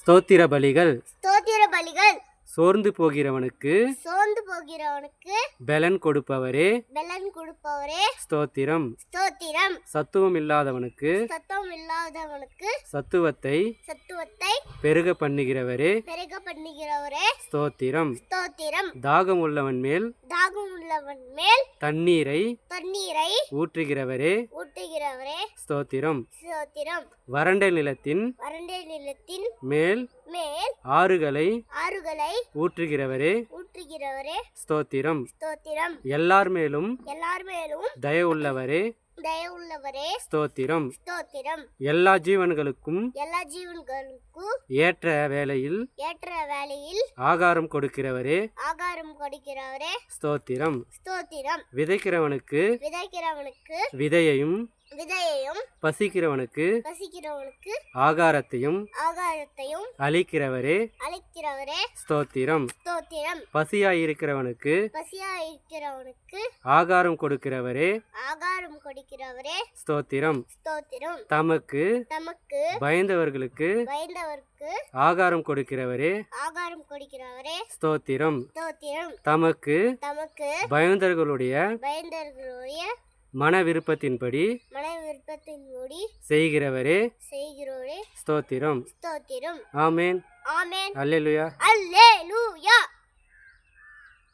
ஸ்தோத்திர பலிகள் ஸ்தோத்திர பலிகள் சோர்ந்து போகிறவனுக்கு பலன் கொடுப்பவரே ஸ்தோத்திரம். ஸ்தோத்திரம். சத்துவம் இல்லாதவனுக்கு சத்துவத்தை பெருக பண்ணுகிறவரே ஸ்தோத்திரம். ஸ்தோத்திரம். தாகம் உள்ளவன் மேல் தண்ணீரை ஊற்றுகிறவரே ஸ்தோத்திரம். ஸ்தோத்திரம். வறண்ட நிலத்தின் மேல் ஆறுகளை ஊற்றுகிறவரே ஸ்தோத்திரம். ஸ்தோத்திரம். எல்லார் மேலும் தயவுள்ளவரே ஸ்தோத்திரம். ஸ்தோத்திரம். எல்லா ஜீவன்களுக்கும் ஏற்ற வேளையில் ஆகாரம் கொடுக்கிறவரே ஸ்தோத்திரம். ஸ்தோத்திரம். விதைக்கிறவனுக்கு விதையையும் பசிக்கிறவனுக்கு ஆகாரத்தையும் அளிக்கிறவரே ஸ்தோத்திரம். ஸ்தோத்திரம். பசியாயிருக்கிறவனுக்கு ஆகாரம் கொடுக்கிறவரே ஸ்தோத்திரம். ஸ்தோத்திரம். தமக்கு பயந்தவர்களுக்கு ஆகாரம் கொடுக்கிறவரே ஸ்தோத்திரம். ஸ்தோத்திரம். தமக்கு பயந்தவர்களுடைய மன விருப்பத்தின்படி செய்கிறவரே செய்கிறோரே ஸ்தோத்திரம். ஸ்தோத்திரம். ஆமென். ஆமென். அல்லேலூயா. அல்லேலூயா.